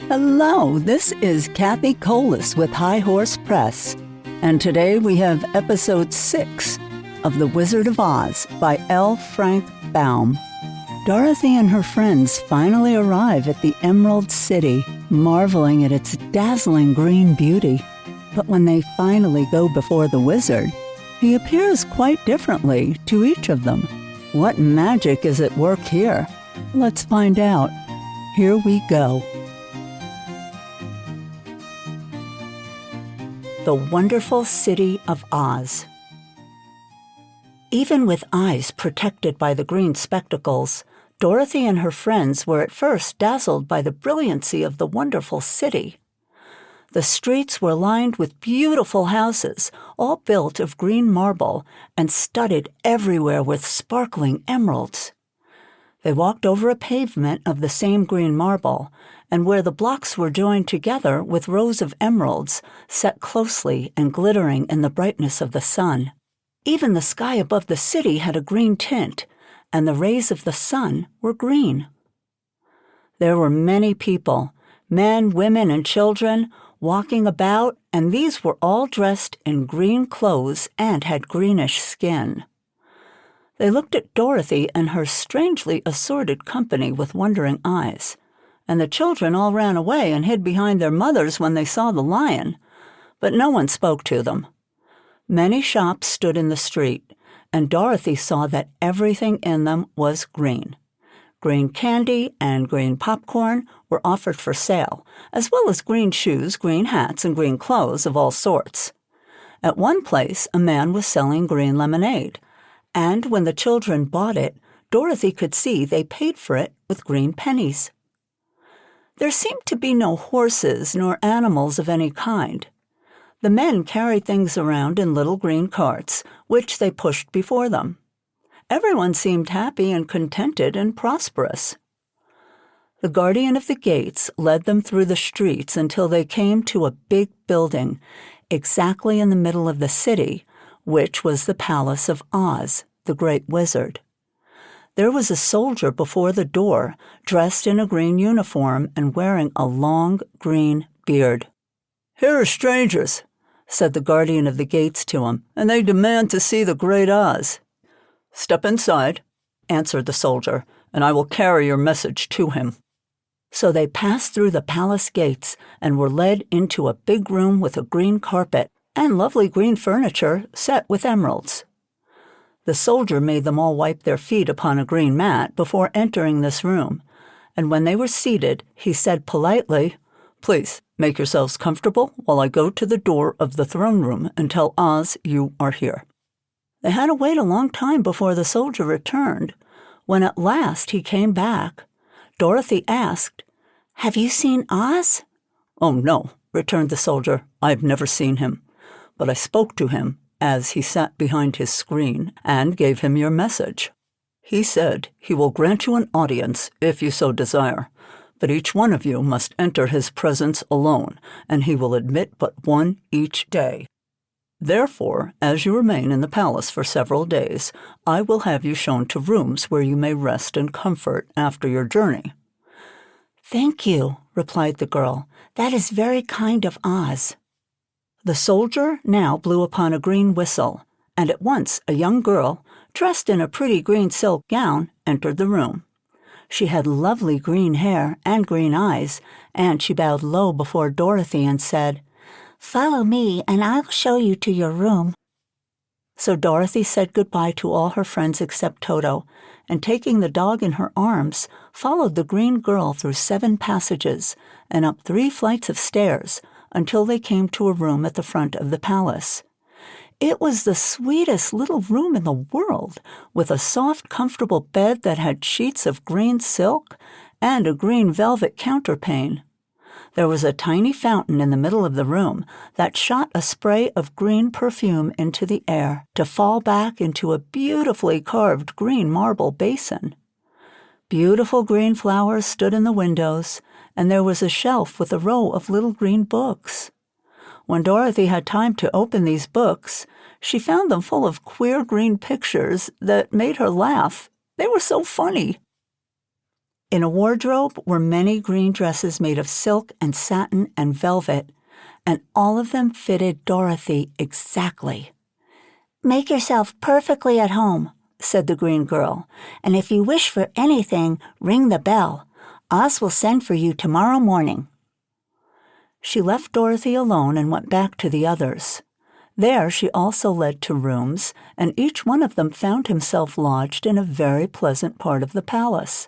Hello, this is Cathi with High Horse Press, and today we have episode 6 of The Wizard of Oz by L. Frank Baum. Dorothy and her friends finally arrive at the Emerald City, marveling at its dazzling green beauty. But when they finally go before the wizard, he appears quite differently to each of them. What magic is at work here? Let's find out. Here we go. The Wonderful City of Oz. Even with eyes protected by the green spectacles, Dorothy and her friends were at first dazzled by the brilliancy of the wonderful city. The streets were lined with beautiful houses, all built of green marble and studded everywhere with sparkling emeralds. They walked over a pavement of the same green marble, and where the blocks were joined together with rows of emeralds set closely and glittering in the brightness of the sun. Even the sky above the city had a green tint, and the rays of the sun were green. There were many people, men, women, and children, walking about, and these were all dressed in green clothes and had greenish skin. They looked at Dorothy and her strangely assorted company with wondering eyes, and the children all ran away and hid behind their mothers when they saw the lion, but no one spoke to them. Many shops stood in the street, and Dorothy saw that everything in them was green. Green candy and green popcorn were offered for sale, as well as green shoes, green hats, and green clothes of all sorts. At one place, a man was selling green lemonade, and when the children bought it, Dorothy could see they paid for it with green pennies. There seemed to be no horses nor animals of any kind. The men carried things around in little green carts, which they pushed before them. Everyone seemed happy and contented and prosperous. The guardian of the gates led them through the streets until they came to a big building, exactly in the middle of the city, which was the Palace of Oz, the Great Wizard. There was a soldier before the door, dressed in a green uniform and wearing a long green beard. "Here are strangers," said the guardian of the gates to him, "and they demand to see the Great Oz." "Step inside," answered the soldier, "and I will carry your message to him." So they passed through the palace gates and were led into a big room with a green carpet and lovely green furniture set with emeralds. The soldier made them all wipe their feet upon a green mat before entering this room, and when they were seated, he said politely, "Please make yourselves comfortable while I go to the door of the throne room and tell Oz you are here." They had to wait a long time before the soldier returned. When at last he came back, Dorothy asked, "Have you seen Oz?" "Oh, no," returned the soldier. "I've never seen him. But I spoke to him as he sat behind his screen and gave him your message. He said he will grant you an audience if you so desire, but each one of you must enter his presence alone, and he will admit but one each day. Therefore, as you remain in the palace for several days, I will have you shown to rooms where you may rest in comfort after your journey." "Thank you," replied the girl. "That is very kind of Oz." The soldier now blew upon a green whistle, and at once a young girl, dressed in a pretty green silk gown, entered the room. She had lovely green hair and green eyes, and she bowed low before Dorothy and said, "Follow me, and I'll show you to your room." So Dorothy said goodbye to all her friends except Toto, and taking the dog in her arms, followed the green girl through 7 passages and up 3 flights of stairs, until they came to a room at the front of the palace. It was the sweetest little room in the world, with a soft, comfortable bed that had sheets of green silk and a green velvet counterpane. There was a tiny fountain in the middle of the room that shot a spray of green perfume into the air to fall back into a beautifully carved green marble basin. Beautiful green flowers stood in the windows, and there was a shelf with a row of little green books. When Dorothy had time to open these books, she found them full of queer green pictures that made her laugh. They were so funny. In a wardrobe were many green dresses made of silk and satin and velvet, and all of them fitted Dorothy exactly. "Make yourself perfectly at home," said the green girl, "and if you wish for anything, ring the bell. Oz will send for you tomorrow morning." She left Dorothy alone and went back to the others. There she also led to rooms, and each one of them found himself lodged in a very pleasant part of the palace.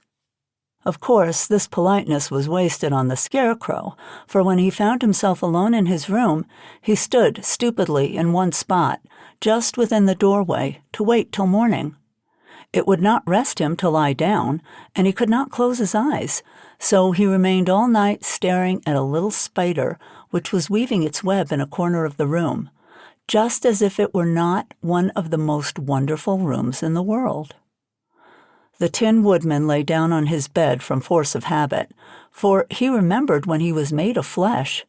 Of course, this politeness was wasted on the Scarecrow, for when he found himself alone in his room, he stood stupidly in one spot, just within the doorway, to wait till morning. It would not rest him to lie down, and he could not close his eyes, so he remained all night staring at a little spider which was weaving its web in a corner of the room, just as if it were not one of the most wonderful rooms in the world. The Tin Woodman lay down on his bed from force of habit, for he remembered when he was made of flesh.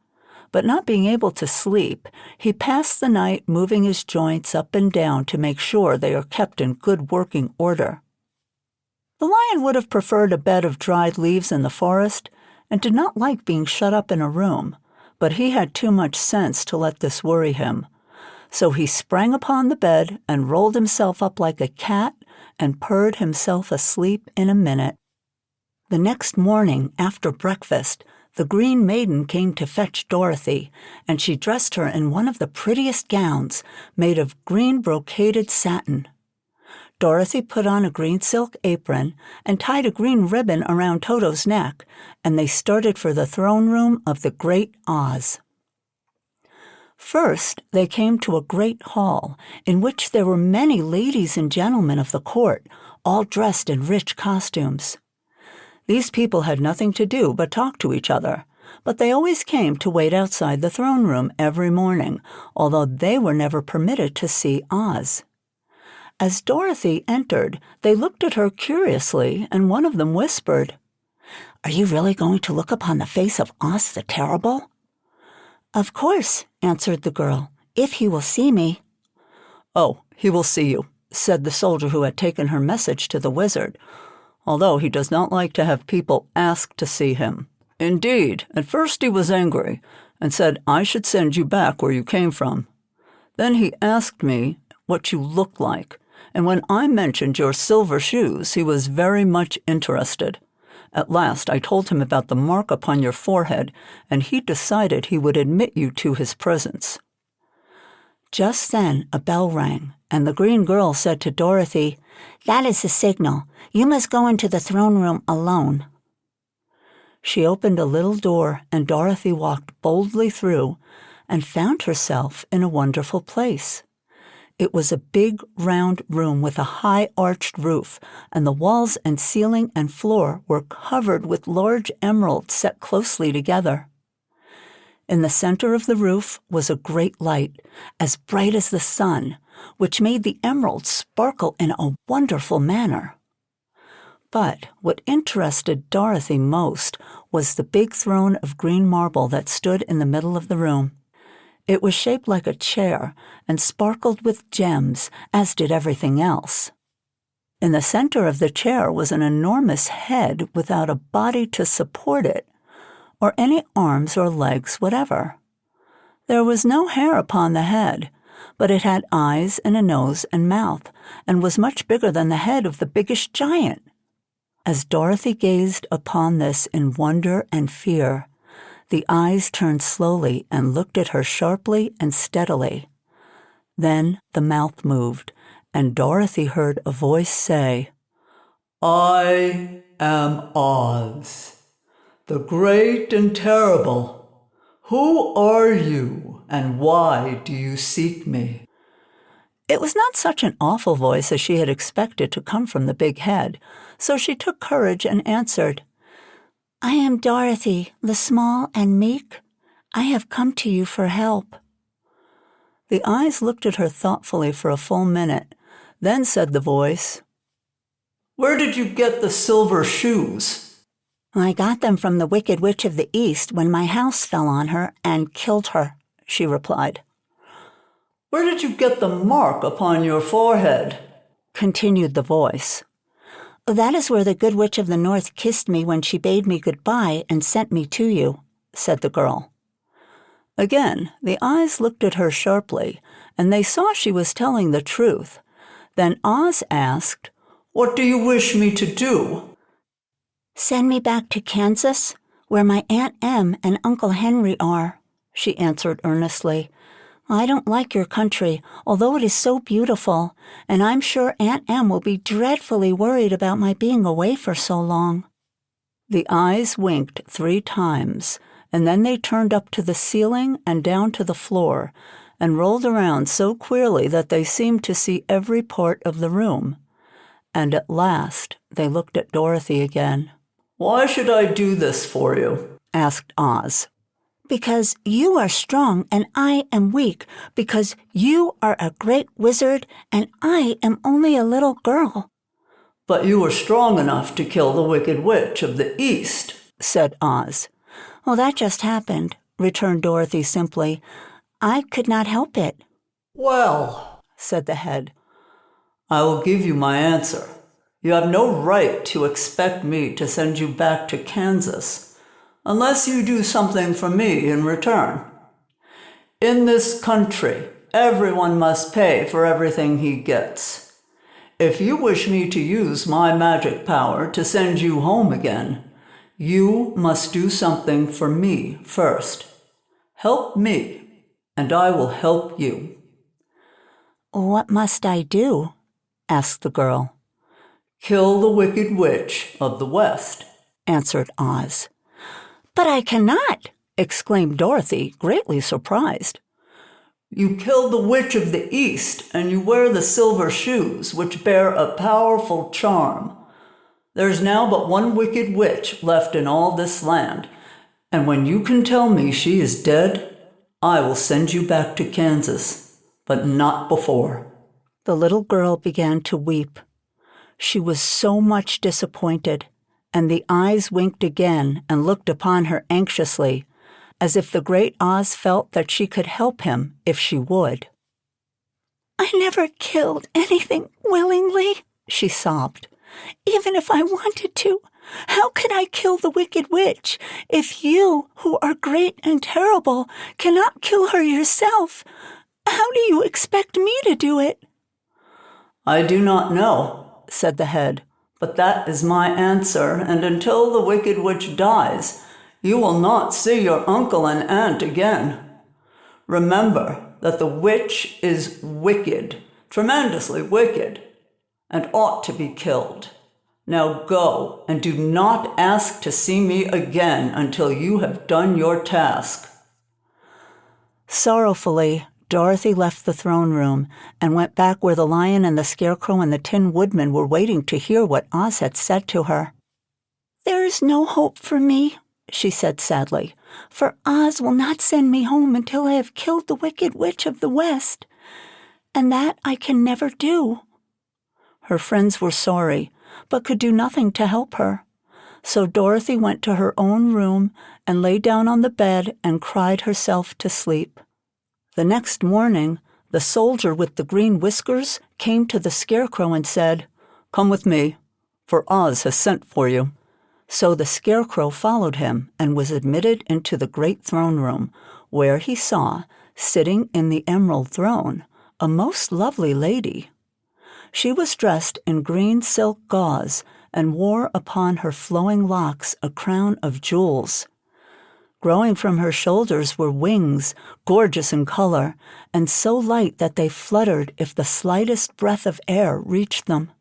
But not being able to sleep, he passed the night moving his joints up and down to make sure they are kept in good working order. The Lion would have preferred a bed of dried leaves in the forest, and did not like being shut up in a room, but he had too much sense to let this worry him. So he sprang upon the bed and rolled himself up like a cat and purred himself asleep in a minute. The next morning, after breakfast, the Green Maiden came to fetch Dorothy, and she dressed her in one of the prettiest gowns made of green brocaded satin. Dorothy put on a green silk apron and tied a green ribbon around Toto's neck, and they started for the throne room of the Great Oz. First, they came to a great hall, in which there were many ladies and gentlemen of the court, all dressed in rich costumes. These people had nothing to do but talk to each other, but they always came to wait outside the throne room every morning, although they were never permitted to see Oz. As Dorothy entered, they looked at her curiously, and one of them whispered, "Are you really going to look upon the face of Oz the Terrible?" "Of course," answered the girl, "if he will see me." "Oh, he will see you," said the soldier who had taken her message to the wizard, "although he does not like to have people ask to see him. Indeed, at first he was angry, and said I should send you back where you came from. Then he asked me what you looked like, and when I mentioned your silver shoes, he was very much interested. At last I told him about the mark upon your forehead, and he decided he would admit you to his presence." Just then a bell rang, and the green girl said to Dorothy, "That is the signal. You must go into the throne room alone." She opened a little door, and Dorothy walked boldly through and found herself in a wonderful place. It was a big, round room with a high arched roof, and the walls and ceiling and floor were covered with large emeralds set closely together. In the center of the roof was a great light, as bright as the sun, which made the emeralds sparkle in a wonderful manner. But what interested Dorothy most was the big throne of green marble that stood in the middle of the room. It was shaped like a chair and sparkled with gems, as did everything else. In the center of the chair was an enormous head without a body to support it, or any arms or legs whatever. There was no hair upon the head, but it had eyes and a nose and mouth, and was much bigger than the head of the biggest giant. As Dorothy gazed upon this in wonder and fear, the eyes turned slowly and looked at her sharply and steadily. Then the mouth moved, and Dorothy heard a voice say, "I am Oz, the great and terrible. Who are you, and why do you seek me?" It was not such an awful voice as she had expected to come from the big head, so she took courage and answered, "I am Dorothy, the small and meek. I have come to you for help." The eyes looked at her thoughtfully for a full minute. Then said the voice, "Where did you get the silver shoes?" "I got them from the Wicked Witch of the East when my house fell on her and killed her," she replied. "Where did you get the mark upon your forehead?" continued the voice. "That is where the Good Witch of the North kissed me when she bade me goodbye and sent me to you," said the girl. Again, the eyes looked at her sharply, and they saw she was telling the truth. Then Oz asked, "What do you wish me to do?" "Send me back to Kansas, where my Aunt Em and Uncle Henry are," she answered earnestly. "I don't like your country, although it is so beautiful, and I'm sure Aunt Em will be dreadfully worried about my being away for so long." The eyes winked 3 times, and then they turned up to the ceiling and down to the floor, and rolled around so queerly that they seemed to see every part of the room. And at last they looked at Dorothy again. "Why should I do this for you?" asked Oz. "Because you are strong and I am weak, because you are a great wizard and I am only a little girl." "But you were strong enough to kill the Wicked Witch of the East," said Oz. "Well, that just happened," returned Dorothy simply. "I could not help it." "Well," said the head, "I will give you my answer. You have no right to expect me to send you back to Kansas unless you do something for me in return. In this country, everyone must pay for everything he gets. If you wish me to use my magic power to send you home again, you must do something for me first. Help me, and I will help you." "What must I do?" asked the girl. "Kill the Wicked Witch of the West," answered Oz. "But I cannot!" exclaimed Dorothy, greatly surprised. "You kill the Witch of the East, and you wear the silver shoes, which bear a powerful charm. There's now but one Wicked Witch left in all this land, and when you can tell me she is dead, I will send you back to Kansas, but not before." The little girl began to weep. She was so much disappointed, and the eyes winked again and looked upon her anxiously, as if the great Oz felt that she could help him if she would. "I never killed anything willingly," she sobbed. "Even if I wanted to, how could I kill the Wicked Witch if you, who are great and terrible, cannot kill her yourself? How do you expect me to do it?" "I do not know," said the head, "but that is my answer, and until the Wicked Witch dies, you will not see your uncle and aunt again. Remember that the witch is wicked, tremendously wicked, and ought to be killed. Now go, and do not ask to see me again until you have done your task." Sorrowfully, Dorothy left the throne room and went back where the lion and the scarecrow and the Tin Woodman were waiting to hear what Oz had said to her. "There is no hope for me," she said sadly, "for Oz will not send me home until I have killed the Wicked Witch of the West, and that I can never do." Her friends were sorry, but could do nothing to help her. So Dorothy went to her own room and lay down on the bed and cried herself to sleep. The next morning, the soldier with the green whiskers came to the scarecrow and said, "Come with me, for Oz has sent for you." So the scarecrow followed him and was admitted into the great throne room, where he saw, sitting in the emerald throne, a most lovely lady. She was dressed in green silk gauze and wore upon her flowing locks a crown of jewels. Growing from her shoulders were wings, gorgeous in color, and so light that they fluttered if the slightest breath of air reached them.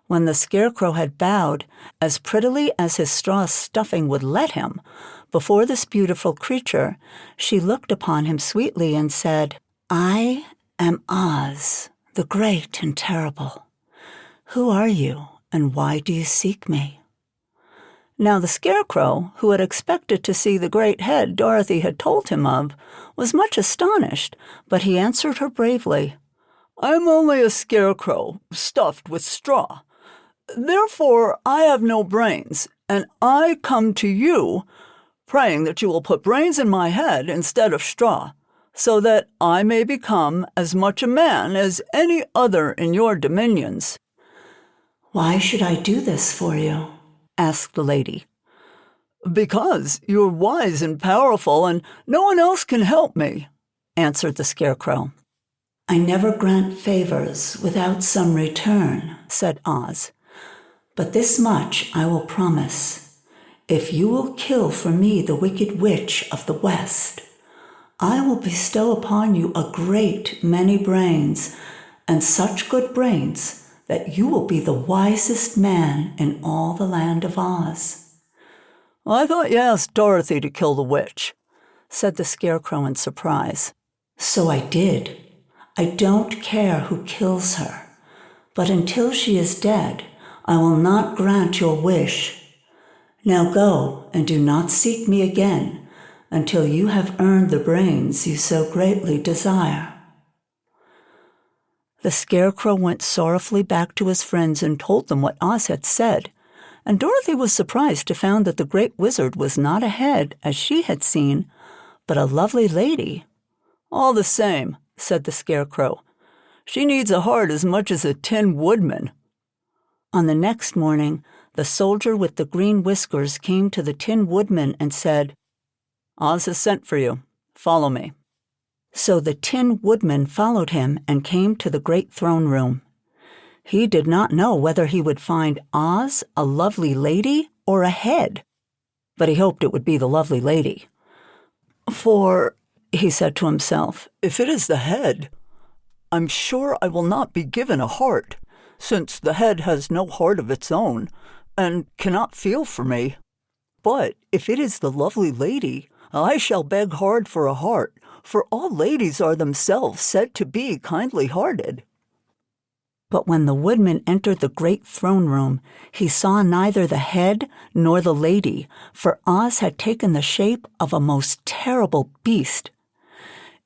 When the scarecrow had bowed, as prettily as his straw stuffing would let him, before this beautiful creature, she looked upon him sweetly and said, "I am Oz, the great and terrible. Who are you, and why do you seek me?" Now the scarecrow, who had expected to see the great head Dorothy had told him of, was much astonished, but he answered her bravely, "I am only a scarecrow stuffed with straw. Therefore I have no brains, and I come to you, praying that you will put brains in my head instead of straw, so that I may become as much a man as any other in your dominions." "Why should I do this for you?" asked the lady. "Because you're wise and powerful, and no one else can help me," answered the Scarecrow. "I never grant favors without some return," said Oz. "But this much I will promise. If you will kill for me the Wicked Witch of the West, I will bestow upon you a great many brains, and such good brains that you will be the wisest man in all the land of Oz." "I thought you asked Dorothy to kill the witch," said the Scarecrow in surprise. "So I did. I don't care who kills her, but until she is dead, I will not grant your wish. Now go and do not seek me again until you have earned the brains you so greatly desire." The Scarecrow went sorrowfully back to his friends and told them what Oz had said, and Dorothy was surprised to find that the Great Wizard was not a head, as she had seen, but a lovely lady. "All the same," said the Scarecrow, "she needs a heart as much as a Tin Woodman." On the next morning, the soldier with the green whiskers came to the Tin Woodman and said, "Oz has sent for you. Follow me." So the Tin Woodman followed him and came to the great throne room. He did not know whether he would find Oz, a lovely lady, or a head, but he hoped it would be the lovely lady. "For," he said to himself, "if it is the head, I'm sure I will not be given a heart, since the head has no heart of its own and cannot feel for me. But if it is the lovely lady, I shall beg hard for a heart, for all ladies are themselves said to be kindly-hearted." But when the Woodman entered the great throne room, he saw neither the head nor the lady, for Oz had taken the shape of a most terrible beast.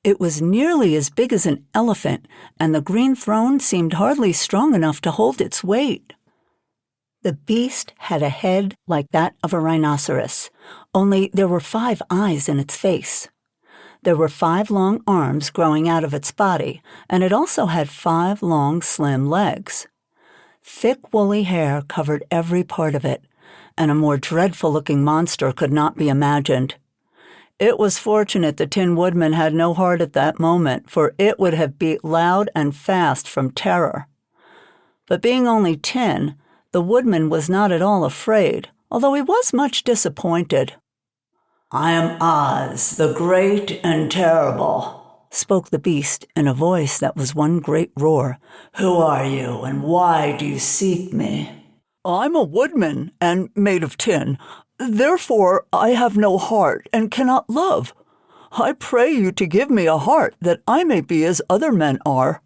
It was nearly as big as an elephant, and the green throne seemed hardly strong enough to hold its weight. The beast had a head like that of a rhinoceros, only there were 5 eyes in its face. There were 5 long arms growing out of its body, and it also had 5 long, slim legs. Thick, woolly hair covered every part of it, and a more dreadful-looking monster could not be imagined. It was fortunate the Tin Woodman had no heart at that moment, for it would have beat loud and fast from terror. But being only tin, the Woodman was not at all afraid, although he was much disappointed. "I am Oz, the great and terrible," spoke the beast in a voice that was one great roar. "Who are you, and why do you seek me?" "I'm a woodman and made of tin. Therefore I have no heart and cannot love. I pray you to give me a heart that I may be as other men are."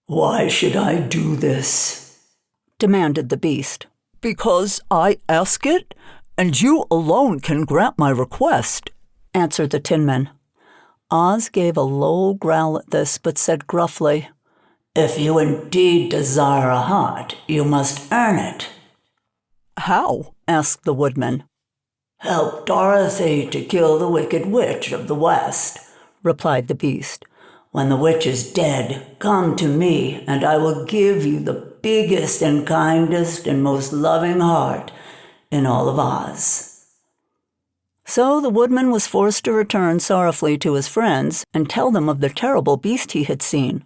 "Why should I do this?" demanded the beast. "Because I ask it, and you alone can grant my request," answered the Tin Man. Oz gave a low growl at this, but said gruffly, "If you indeed desire a heart, you must earn it." "How?" asked the Woodman. "Help Dorothy to kill the Wicked Witch of the West," replied the beast. "When the witch is dead, come to me, and I will give you the biggest and kindest and most loving heart in all of Oz." So the Woodman was forced to return sorrowfully to his friends and tell them of the terrible beast he had seen.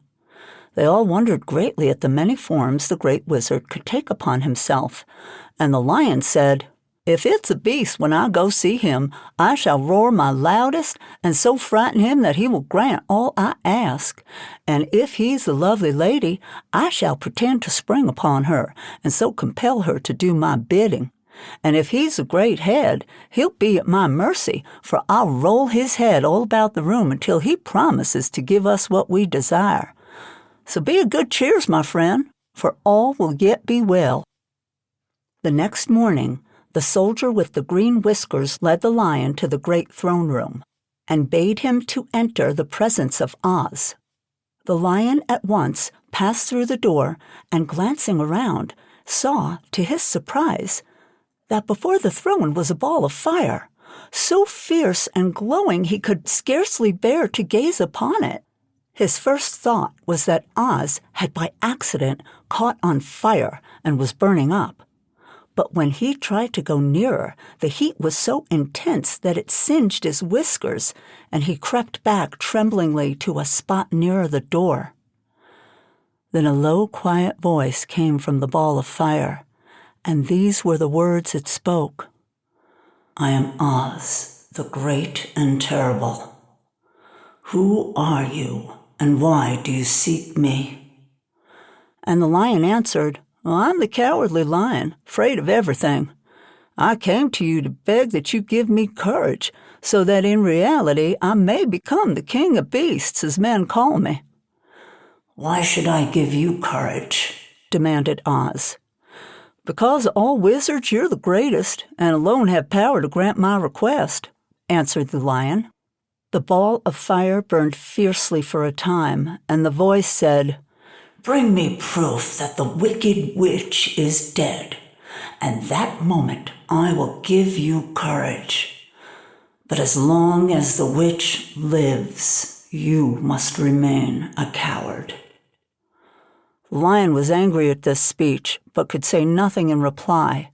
They all wondered greatly at the many forms the Great Wizard could take upon himself, and the Lion said, "If it's a beast when I go see him, I shall roar my loudest and so frighten him that he will grant all I ask. And if he's the lovely lady, I shall pretend to spring upon her and so compel her to do my bidding. And if he's a great head, he'll be at my mercy, for I'll roll his head all about the room until he promises to give us what we desire. So be of good cheers, my friend, for all will yet be well." The next morning, the soldier with the green whiskers led the Lion to the great throne room and bade him to enter the presence of Oz. The Lion at once passed through the door and, glancing around, saw, to his surprise, that before the throne was a ball of fire, so fierce and glowing he could scarcely bear to gaze upon it. His first thought was that Oz had by accident caught on fire and was burning up. But when he tried to go nearer, the heat was so intense that it singed his whiskers, and he crept back tremblingly to a spot nearer the door. Then a low, quiet voice came from the ball of fire, and these were the words it spoke. "I am Oz, the great and terrible. Who are you, and why do you seek me?" And the lion answered, "Well, I'm the cowardly lion, afraid of everything. I came to you to beg that you give me courage, so that in reality I may become the king of beasts, as men call me." "Why should I give you courage?" demanded Oz. "Because all wizards you're the greatest, and alone have power to grant my request," answered the lion. The ball of fire burned fiercely for a time, and the voice said, "Bring me proof that the wicked witch is dead, and that moment I will give you courage. But as long as the witch lives, you must remain a coward." The lion was angry at this speech, but could say nothing in reply.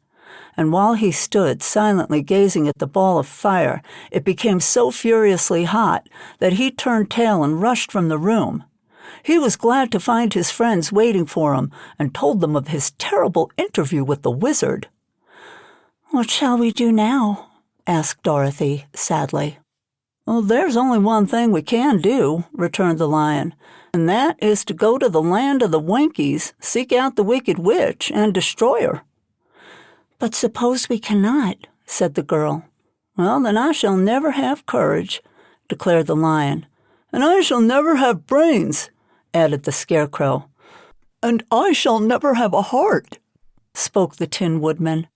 And while he stood silently gazing at the ball of fire, it became so furiously hot that he turned tail and rushed from the room. He was glad to find his friends waiting for him and told them of his terrible interview with the wizard. "What shall we do now?" asked Dorothy sadly. "Well, there's only one thing we can do," returned the lion, "and that is to go to the land of the Winkies, seek out the wicked witch, and destroy her." "But suppose we cannot," said the girl. "Well, then I shall never have courage," declared the lion. "And I shall never have brains," added the Scarecrow. "And I shall never have a heart," spoke the Tin Woodman.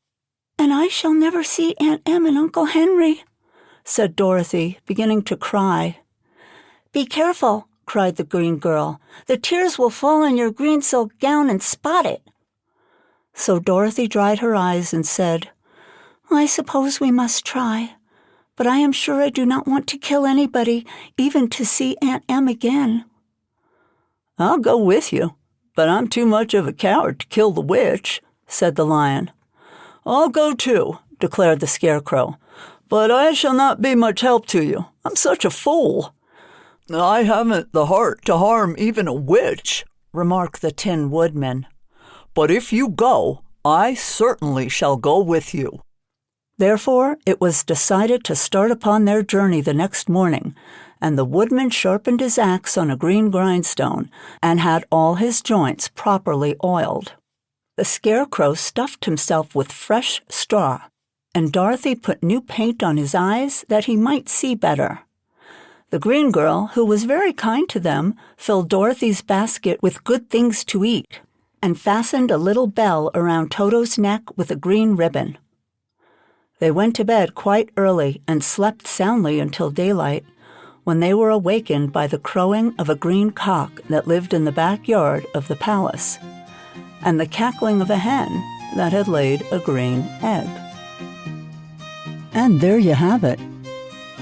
"And I shall never see Aunt Em and Uncle Henry," said Dorothy, beginning to cry. "Be careful," cried the green girl. "The tears will fall on your green silk gown and spot it." So Dorothy dried her eyes and said, "I suppose we must try, but I am sure I do not want to kill anybody, even to see Aunt Em again." "I'll go with you, but I'm too much of a coward to kill the witch," said the lion. "I'll go too," declared the Scarecrow, "but I shall not be much help to you. I'm such a fool." "I haven't the heart to harm even a witch," remarked the Tin Woodman. "But if you go, I certainly shall go with you." Therefore, it was decided to start upon their journey the next morning, and the woodman sharpened his axe on a green grindstone and had all his joints properly oiled. The Scarecrow stuffed himself with fresh straw, and Dorothy put new paint on his eyes that he might see better. The green girl, who was very kind to them, filled Dorothy's basket with good things to eat and fastened a little bell around Toto's neck with a green ribbon. They went to bed quite early and slept soundly until daylight, when they were awakened by the crowing of a green cock that lived in the backyard of the palace, and the cackling of a hen that had laid a green egg. And there you have it.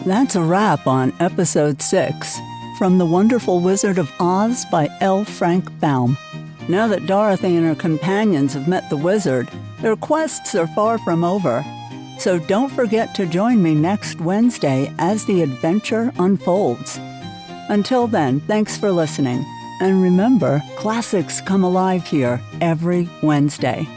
That's a wrap on Episode 6 from The Wonderful Wizard of Oz by L. Frank Baum. Now that Dorothy and her companions have met the wizard, their quests are far from over. So don't forget to join me next Wednesday as the adventure unfolds. Until then, thanks for listening. And remember, classics come alive here every Wednesday.